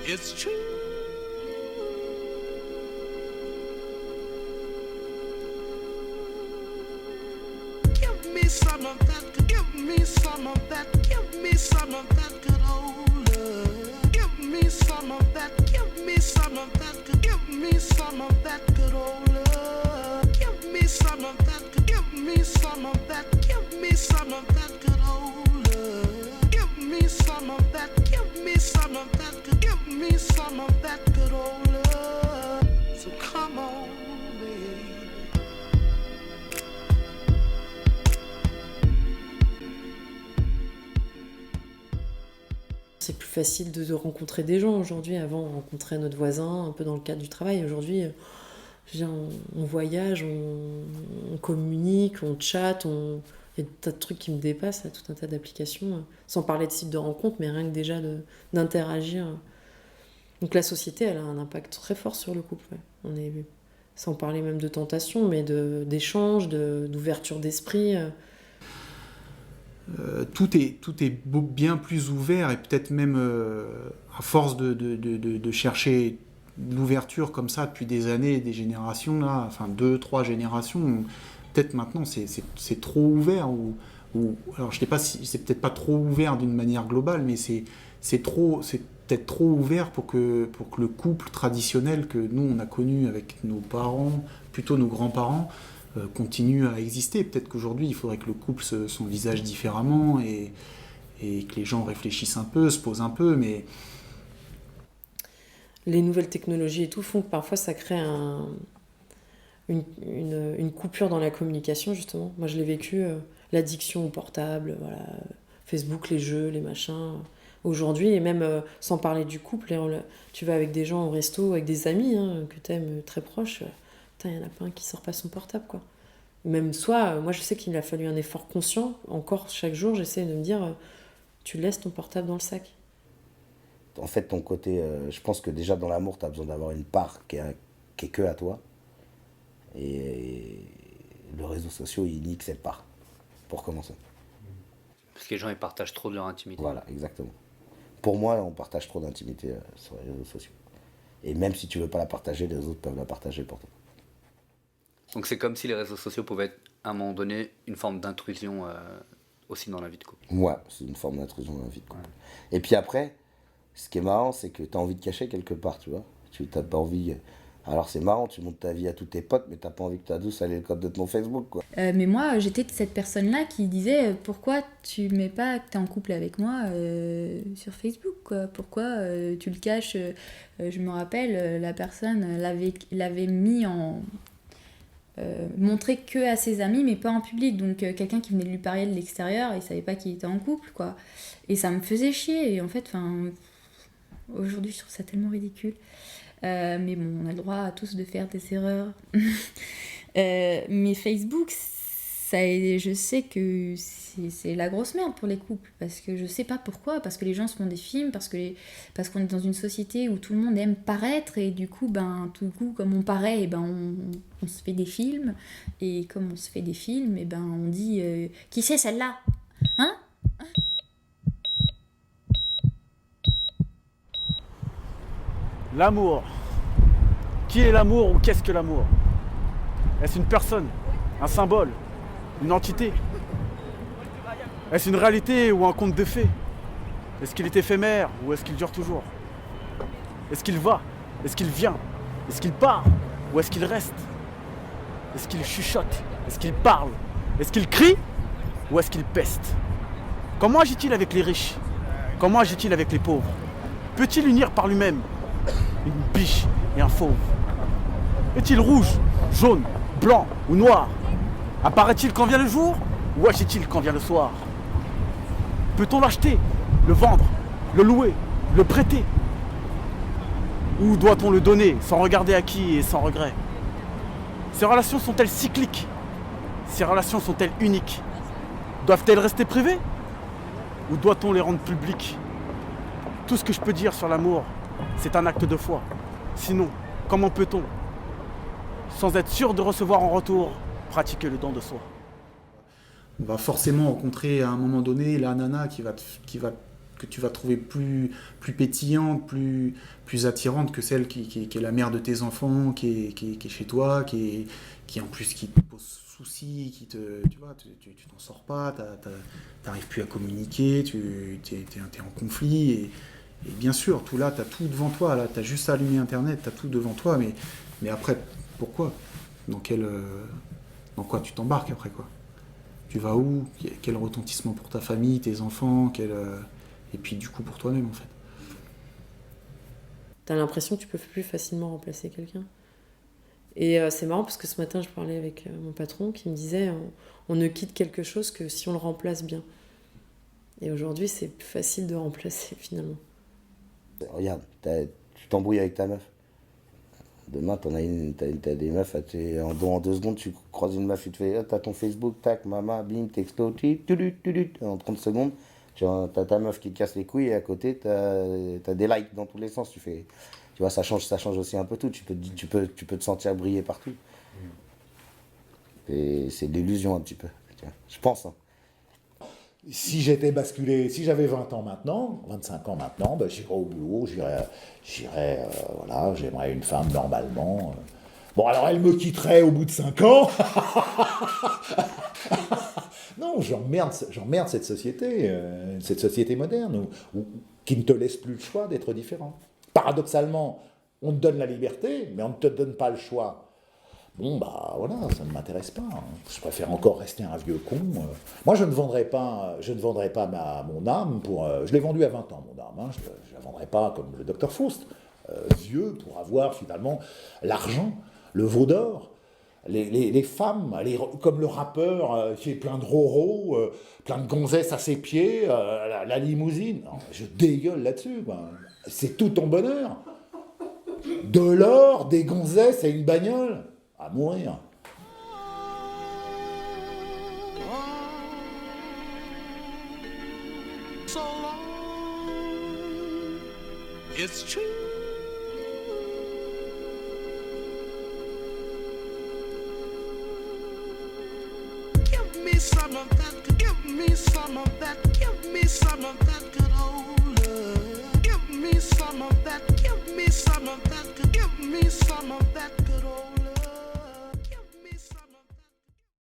It's true. Give me some of that, give me some of that, give me some of that good old love. Give me some of that, give me some of that, give me some of that good old love. Give me some of that, give me some of that, give me some of that good old love. Give me some of that, give me some of that, give me some of that good old love. So come on, baby. C'est plus facile de rencontrer des gens aujourd'hui. Avant, on rencontrait notre voisin un peu dans le cadre du travail. Aujourd'hui, je veux dire, on voyage, on communique, on chatte, il y a des tas de trucs qui me dépassent, là, tout un tas d'applications, sans parler de sites de rencontres, mais rien que déjà d'interagir. Donc la société, elle a un impact très fort sur le couple. Ouais. On est, sans parler même de tentation, mais d'échange, d'ouverture d'esprit. Tout est bien plus ouvert et peut-être même à force de chercher l'ouverture comme ça depuis des années, des générations, là, enfin 2-3 générations, peut-être maintenant c'est trop ouvert alors je sais pas si c'est peut-être pas trop ouvert d'une manière globale, mais c'est peut-être trop ouvert pour que le couple traditionnel que nous on a connu avec nos parents, plutôt nos grands-parents, continue à exister. Peut-être qu'aujourd'hui, il faudrait que le couple s'envisage différemment et que les gens réfléchissent un peu, se posent un peu, mais... Les nouvelles technologies et tout font que parfois ça crée une coupure dans la communication, justement. Moi, je l'ai vécu, l'addiction au portable, voilà, Facebook, les jeux, les machins. Aujourd'hui, et même sans parler du couple, tu vas avec des gens au resto, avec des amis que tu aimes très proches, il n'y en a pas un qui sort pas son portable, quoi. Même moi je sais qu'il a fallu un effort conscient. Encore chaque jour, j'essaie de me dire, tu laisses ton portable dans le sac. En fait, ton côté, je pense que déjà dans l'amour, tu as besoin d'avoir une part qui est que à toi. Et le réseau social, il nique cette part, pour commencer. Parce que les gens, ils partagent trop de leur intimité. Voilà, exactement. Pour moi, on partage trop d'intimité sur les réseaux sociaux. Et même si tu veux pas la partager, les autres peuvent la partager pour toi. Donc c'est comme si les réseaux sociaux pouvaient être, à un moment donné, une forme d'intrusion aussi dans la vie de couple. Ouais, c'est une forme d'intrusion dans la vie de couple. Ouais. Et puis après, ce qui est marrant, c'est que tu as envie de cacher quelque part, tu vois. Tu n'as pas envie... Alors c'est marrant, tu montres ta vie à tous tes potes, mais t'as pas envie que ta douce ait le code de ton Facebook, quoi. Mais moi, j'étais de cette personne-là qui disait pourquoi tu mets pas que t'es en couple avec moi sur Facebook, quoi. Pourquoi tu le caches Je me rappelle, la personne l'avait mis en... montré que à ses amis, mais pas en public. Donc quelqu'un qui venait de lui parler de l'extérieur, il savait pas qu'il était en couple, quoi. Et ça me faisait chier. Et en fait, aujourd'hui, je trouve ça tellement ridicule. Mais bon, on a le droit à tous de faire des erreurs. Mais Facebook, je sais que c'est la grosse merde pour les couples, parce que je sais pas pourquoi, parce que les gens se font des films, parce qu'on est dans une société où tout le monde aime paraître, et du coup, comme on paraît, on se fait des films, et comme on se fait des films, on dit qui c'est celle-là, hein? L'amour. Qui est l'amour ou qu'est-ce que l'amour? Est-ce une personne, un symbole, une entité? Est-ce une réalité ou un conte de fées? Est-ce qu'il est éphémère ou est-ce qu'il dure toujours? Est-ce qu'il va? Est-ce qu'il vient? Est-ce qu'il part ou est-ce qu'il reste? Est-ce qu'il chuchote? Est-ce qu'il parle? Est-ce qu'il crie ou est-ce qu'il peste? Comment agit-il avec les riches? Comment agit-il avec les pauvres? Peut-il unir par lui-même une biche et un fauve? Est-il rouge, jaune, blanc ou noir? Apparaît-il quand vient le jour ou agit-il quand vient le soir? Peut-on l'acheter, le vendre, le louer, le prêter? Ou doit-on le donner sans regarder à qui et sans regret? Ces relations sont-elles cycliques? Ces relations sont-elles uniques? Doivent-elles rester privées? Ou doit-on les rendre publiques? Tout ce que je peux dire sur l'amour, c'est un acte de foi. Sinon, comment peut-on, sans être sûr de recevoir en retour, pratiquer le don de soi? On va forcément rencontrer à un moment donné la nana qui va que tu vas trouver plus pétillante, plus attirante que celle qui est la mère de tes enfants, qui est chez toi, qui en plus qui te pose soucis, tu vois, tu t'en sors pas, t'arrives plus à communiquer, t'es en conflit, et bien sûr, tout là, t'as tout devant toi, là, t'as juste à allumer Internet, t'as tout devant toi, mais après, pourquoi ? Dans quoi tu t'embarques après, quoi ? Tu vas où ? Quel retentissement pour ta famille, tes enfants, et puis du coup pour toi-même, en fait. T'as l'impression que tu peux plus facilement remplacer quelqu'un. Et c'est marrant parce que ce matin, je parlais avec mon patron qui me disait on ne quitte quelque chose que si on le remplace bien. Et aujourd'hui, c'est plus facile de remplacer, finalement. Regarde, tu t'embrouilles avec ta meuf. Demain, t'as des meufs, en 2 secondes, tu croises une meuf, tu te fais, t'as ton Facebook, tac, maman, bim, texto, en 30 secondes, t'as ta meuf qui te casse les couilles et à côté, t'as des likes dans tous les sens. Tu vois, ça change aussi un peu tout. Tu peux te sentir briller partout. Et c'est de l'illusion un petit peu, je pense. Hein. Si j'étais basculé, si j'avais 20 ans maintenant, 25 ans maintenant, ben j'irais au boulot, voilà, j'aimerais une femme normalement. Bon, alors elle me quitterait au bout de 5 ans. Non, j'emmerde cette société moderne qui ne te laisse plus le choix d'être différent. Paradoxalement, on te donne la liberté, mais on ne te donne pas le choix. Bon, bah voilà, ça ne m'intéresse pas. Hein. Je préfère encore rester un vieux con. Moi, je ne vendrai pas mon âme pour... je l'ai vendue à 20 ans, mon âme. Hein. Je ne la vendrai pas comme le docteur Faust, vieux, pour avoir finalement l'argent, le veau d'or, les femmes, comme le rappeur qui est plein de roros, plein de gonzesses à ses pieds, la limousine. Non, je dégueule là-dessus. Quoi. C'est tout ton bonheur. De l'or, des gonzesses et une bagnole. À mourir. So long, it's true. Give me some of that, give me some of that, give me some of that good old love. Give me some of that, give me some of that, give me some of that good old love.